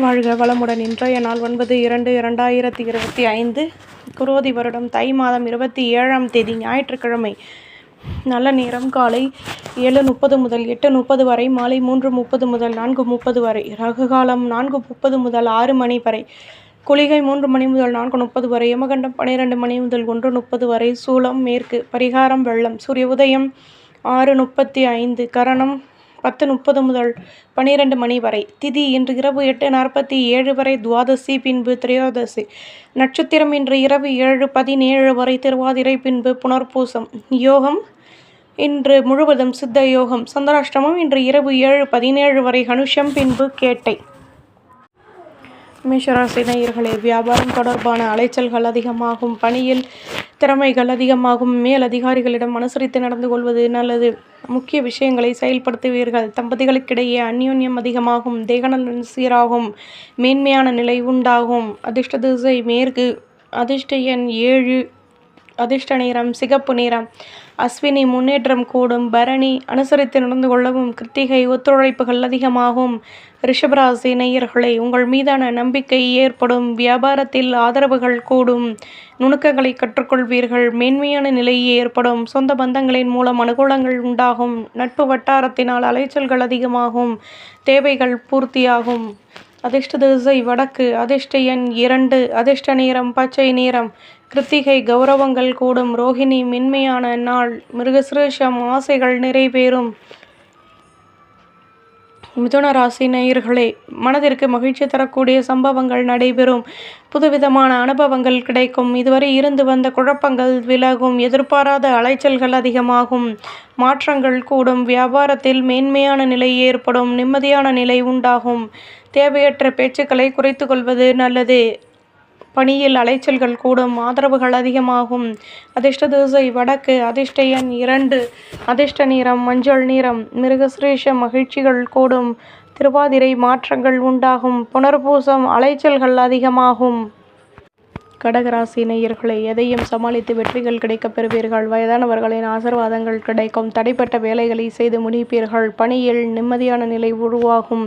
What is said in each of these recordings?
வாழ்க வளமுடன். இன்றைய நாள் 9/2/2025 குரோதி வருடம் தை மாதம் 27ஆம் தேதி ஞாயிற்றுக்கிழமை. நல்ல நேரம் காலை 7:30 முதல் 8:30 வரை, மாலை 3:30 முதல் 4:30 வரை, ரகுகாலம் 4:30 முதல் 6 மணி வரை, குளிகை 3 மணி முதல் 4:30 வரை, யமகண்டம் 12 மணி முதல் 1:30 வரை, சூலம் மேற்கு, பரிகாரம் வெள்ளம், சூரிய உதயம் 6:35, கரணம் 10:30 முதல் 12 மணி வரை, திதி இன்று இரவு 8:47 வரை, துவாதசி பின்பு திரையோதசி, நட்சத்திரம் இன்று இரவு 7:17 வரை, திருவாதிரை பின்பு புனர்பூசம், யோகம் இன்று முழுவதும் சித்த யோகம், சந்திராஷ்டமம் இன்று இரவு 7:17 வரை, ஹனுஷம் பின்பு கேட்டை. மேஷராசி நேயர்களே, வியாபாரம் தொடர்பான அலைச்சல்கள் அதிகமாகும், பணியில் திறமைகள் அதிகமாகும், மேல் அதிகாரிகளிடம் அனுசரித்து நடந்து கொள்வது நல்லது. முக்கிய விஷயங்களை செயல்படுத்துவீர்கள். தம்பதிகளுக்கிடையே அந்யோன்யம் அதிகமாகும், தேகநலன் சீராகும், மேன்மையான நிலை உண்டாகும். அதிர்ஷ்ட திசை மேற்கு, அதிர்ஷ்ட எண் 7, அதிர்ஷ்ட நிறம் சிகப்பு நிறம். அஸ்வினி முன்னேற்றம் கூடும், பரணி அனுசரித்து நடந்து கொள்ளவும், கிருத்திகை ஒத்துழைப்புகள் அதிகமாகும். ரிஷபராசி நேயர்களே, உங்கள் மீதான நம்பிக்கை ஏற்படும், வியாபாரத்தில் ஆதரவுகள் கூடும், நுணுக்கங்களை கற்றுக்கொள்வீர்கள், மேன்மையான நிலை ஏற்படும், சொந்த பந்தங்களின் மூலம் அனுகூலங்கள் உண்டாகும், நட்பு வட்டாரத்தினால் அலைச்சல்கள் அதிகமாகும், தேவைகள் பூர்த்தியாகும். அதிர்ஷ்ட திசை வடக்கு, அதிர்ஷ்ட எண் 2, அதிர்ஷ்ட நிறம் பச்சை நிறம். கிருத்திகை கௌரவங்கள் கூடும், ரோஹிணி மென்மையான நாள், மிருகசிரேஷம் ஆசைகள் நிறைவேறும். மிதுன ராசி நேயர்களே, மனதிற்கு மகிழ்ச்சி தரக்கூடிய சம்பவங்கள் நடைபெறும், புதுவிதமான அனுபவங்கள் கிடைக்கும், இதுவரை இருந்து வந்த குழப்பங்கள் விலகும், எதிர்பாராத அலைச்சல்கள் அதிகமாகும், மாற்றங்கள் கூடும், வியாபாரத்தில் மேன்மையான நிலை ஏற்படும், நிம்மதியான நிலை உண்டாகும், தேவையற்ற பேச்சுக்களை குறைத்து கொள்வது நல்லது. பணியில் அலைச்சல்கள் கூடும், ஆதரவுகள் அதிகமாகும். அதிர்ஷ்ட திசை வடக்கு, அதிர்ஷ்ட எண் 2, அதிர்ஷ்ட நிறம் மஞ்சள் நிறம். மிருகசிரேஷ மகிழ்ச்சிகள் கூடும், திருவாதிரை மாற்றங்கள் உண்டாகும், புனர்பூசம் அலைச்சல்கள் அதிகமாகும். கடகராசி நேயர்களே, எதையும் சமாளித்து வெற்றிகள் கிடைக்கப் பெறுவீர்கள், வயதானவர்களின் ஆசீர்வாதங்கள் கிடைக்கும், தடைப்பட்ட வேலைகளை செய்து முடிப்பீர்கள், பணியில் நிம்மதியான நிலை உருவாகும்,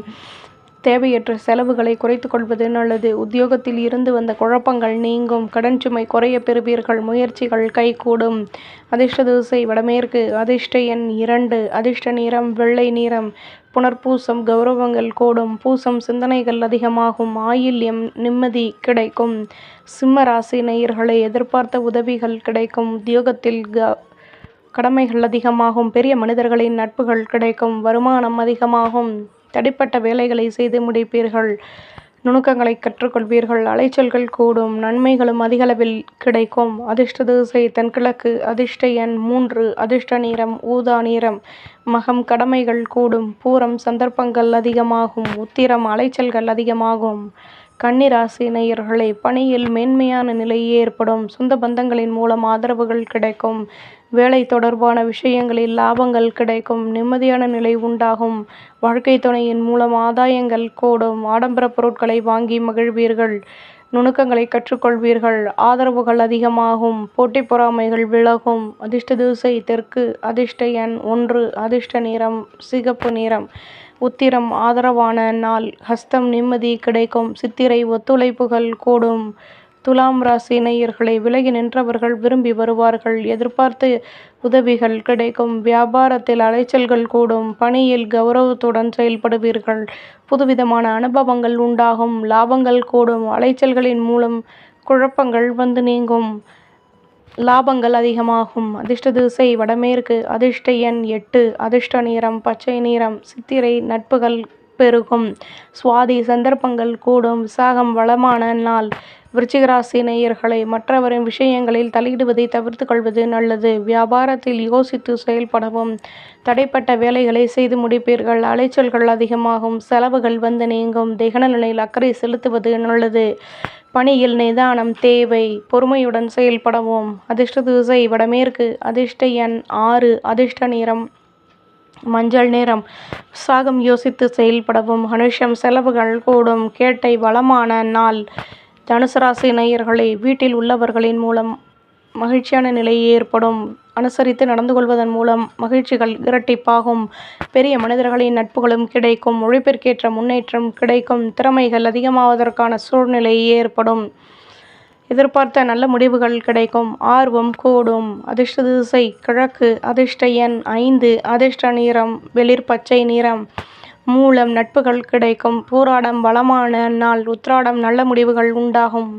தேவையற்ற செலவுகளை குறைத்து கொள்வது நல்லது. உத்தியோகத்தில் இருந்து வந்த குழப்பங்கள் நீங்கும், கடன் சுமை குறைய பெறுவீர்கள், முயற்சிகள் கைகூடும். அதிர்ஷ்ட திசை வடமேற்கு, அதிர்ஷ்ட எண் 2, அதிர்ஷ்ட நிறம் வெள்ளை நிறம். புனர்பூசம் கௌரவங்கள் கூடும், பூசம் சிந்தனைகள் அதிகமாகும், ஆயில்யம் நிம்மதி கிடைக்கும். சிம்ம ராசி நேயர்களே, எதிர்பார்த்த உதவிகள் கிடைக்கும், உத்தியோகத்தில் கடமைகள் அதிகமாகும், பெரிய மனிதர்களின் நட்புகள் கிடைக்கும், வருமானம் அதிகமாகும், தடைப்பட்ட வேலைகளை செய்து முடிப்பீர்கள், நுணுக்கங்களை கற்றுக்கொள்வீர்கள், அலைச்சல்கள் கூடும், நன்மைகளும் அதிகளவில் கிடைக்கும். அதிர்ஷ்ட திசை தென்கிழக்கு, அதிர்ஷ்ட எண் 3, அதிர்ஷ்ட நிறம் ஊதா நிறம். மகம் கடமைகள் கூடும், பூரம் சந்தர்ப்பங்கள் அதிகமாகும், உத்திரம் அலைச்சல்கள் அதிகமாகும். கன்னிராசி நேயர்களே, பணியில் மேன்மையான நிலை ஏற்படும், சொந்த பந்தங்களின் மூலம் ஆதரவுகள் கிடைக்கும், வேலை தொடர்பான விஷயங்களில் லாபங்கள் கிடைக்கும், நிம்மதியான நிலை உண்டாகும், வாழ்க்கை துணையின் மூலம் ஆதாயங்கள் கூடும், ஆடம்பர பொருட்களை வாங்கி மகிழ்வீர்கள், நுணுக்கங்களை கற்றுக்கொள்வீர்கள், ஆதரவுகள் அதிகமாகும், போட்டி பொறாமைகள் விலகும். அதிர்ஷ்ட திசை தெற்கு, அதிர்ஷ்ட எண் 1, அதிர்ஷ்ட நிறம் சிகப்பு நிறம். உத்திரம் ஆதரவான நாள், ஹஸ்தம் நிம்மதி கிடைக்கும், சித்திரை ஒத்துழைப்புகள் கூடும். துலாம் ராசி நேயர்களை, விலகி நின்றவர்கள் விரும்பி வருவார்கள், எதிர்பார்த்து உதவிகள் கிடைக்கும், வியாபாரத்தில் அலைச்சல்கள் கூடும், பணியில் கௌரவத்துடன் செயல்படுவீர்கள், புதுவிதமான அனுபவங்கள் உண்டாகும், லாபங்கள் கூடும், அலைச்சல்களின் மூலம் குழப்பங்கள் வந்து நீங்கும், லாபங்கள் அதிகமாகும். அதிர்ஷ்ட திசை வடமேற்கு, அதிர்ஷ்ட எண் 8, அதிர்ஷ்ட நிறம் பச்சை நிறம். சித்திரை நட்புகள் பெருகும், சுவாதி சந்தர்ப்பங்கள் கூடும், விசாகம் வளமான நாள். விருச்சிகராசி நேயர்களை, மற்றவரின் விஷயங்களில் தலையிடுவதை தவிர்த்து கொள்வது நல்லது, வியாபாரத்தில் யோசித்து செயல்படவும், தடைப்பட்ட வேலைகளை செய்து முடிப்பீர்கள், அலைச்சல்கள் அதிகமாகும், செலவுகள் வந்து நீங்கும், தேகநலனில் அக்கறை செலுத்துவது நல்லது, பணியில் நிதானம் தேவை, பொறுமையுடன் செயல்படவும். அதிர்ஷ்ட திசை வடமேற்கு, அதிர்ஷ்ட எண் 6, அதிர்ஷ்ட நிறம் மஞ்சள் நிறம். விசாகம் யோசித்து செயல்படவும், ஹனுஷம் செலவுகள் கூடும், கேட்டை வளமான நாள். தனுசு ராசி நேயர்களே, வீட்டில் உள்ளவர்களின் மூலம் மகிழ்ச்சியான நிலை ஏற்படும், அனுசரித்து நடந்து கொள்வதன் மூலம் மகிழ்ச்சிகள் இரட்டிப்பாகும். பெரிய மனிதர்களின் நட்புகளும் கிடைக்கும். உழைப்பிற்கேற்ற முன்னேற்றம் கிடைக்கும். திறமைகள் அதிகமாவதற்கான சூழ்நிலை ஏற்படும். எதிர்பார்த்த நல்ல முடிவுகள் கிடைக்கும். ஆர்வம் கூடும். அதிர்ஷ்ட திசை கிழக்கு. அதிர்ஷ்ட எண் 5. அதிர்ஷ்ட நிறம் வெளிர் பச்சை நிறம். மூலம் நட்புகள் கிடைக்கும். பூராடம் வளமான நாள். உத்திராடம் நல்ல முடிவுகள் உண்டாகும்.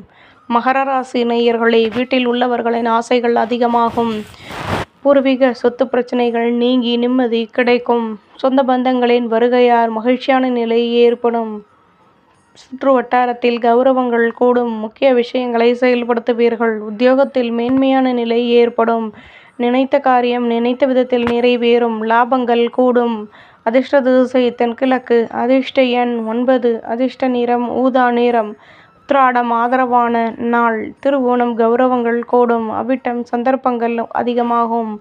மகர ராசி நேயர்களே, வீட்டில் உள்ளவர்களின் ஆசைகள் அதிகமாகும். பூர்வீக சொத்து பிரச்சனைகள் நீங்கி நிம்மதி கிடைக்கும். சொந்த பந்தங்களின் வருகையால் மகிழ்ச்சியான நிலை ஏற்படும். சுற்று வட்டாரத்தில் கௌரவங்கள் கூடும். முக்கிய விஷயங்களை செயல்படுத்துவீர்கள். உத்தியோகத்தில் மேன்மையான நிலை ஏற்படும். நினைத்த காரியம் நினைத்த விதத்தில் நிறைவேறும். லாபங்கள் கூடும். அதிர்ஷ்ட திசை தென்கிழக்கு. அதிர்ஷ்ட எண் 9. அதிர்ஷ்ட நிறம் ஊதா நிறம். உத்திராடம் ஆதரவான நாள். திருவோணம் கௌரவங்கள் கூடும். அவிட்டம் சந்தர்ப்பங்கள் அதிகமாகும்.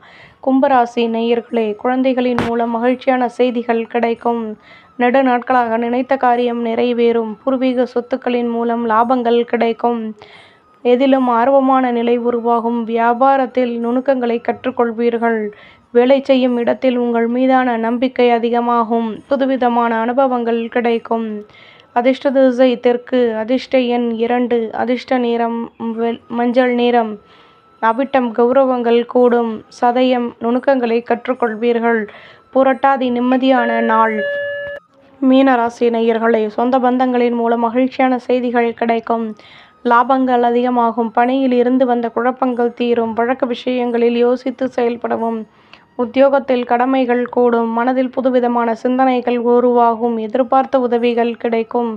கும்பராசி நேயர்களே, குழந்தைகளின் மூலம் மகிழ்ச்சியான செய்திகள் கிடைக்கும். நெடு நாட்களாக நினைத்த காரியம் நிறைவேறும். பூர்வீக சொத்துக்களின் மூலம் லாபங்கள் கிடைக்கும். எதிலும் ஆர்வமான நிலை உருவாகும். வியாபாரத்தில் நுணுக்கங்களை கற்றுக்கொள்வீர்கள். வேலை செய்யும் இடத்தில் உங்கள் மீதான நம்பிக்கை அதிகமாகும். புதுவிதமான அனுபவங்கள் கிடைக்கும். அதிர்ஷ்ட திசை தெற்கு. அதிர்ஷ்ட எண் 2. அதிர்ஷ்ட நிறம் மஞ்சள் நிறம். அவிட்டம் கௌரவங்கள் கூடும். சதயம் நுணுக்கங்களை கற்றுக்கொள்வீர்கள். புரட்டாதி நிம்மதியான நாள். மீனராசி நேயர்களே, சொந்த பந்தங்களின் மூலம் மகிழ்ச்சியான செய்திகள் கிடைக்கும். லாபங்கள் அதிகமாகும். பணியில் இருந்து வந்த குழப்பங்கள் தீரும். வழக்கு விஷயங்களில் யோசித்து செயல்படவும். உத்தியோகத்தில் கடமைகள் கூடும். மனதில் புதுவிதமான சிந்தனைகள் உருவாகும். எதிர்பார்த்த உதவிகள் கிடைக்கும்.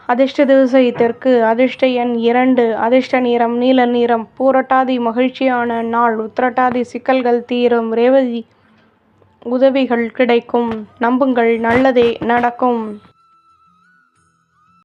அதிர்ஷ்ட திசை தெற்கு. அதிர்ஷ்ட எண் 2. அதிர்ஷ்ட நிறம் நீல நிறம். பூரட்டாதி மகிழ்ச்சியான நாள். உத்திரட்டாதி சிக்கல்கள் தீரும். ரேவதி உதவிகள் கிடைக்கும். நம்புங்கள், நல்லதே நடக்கும்.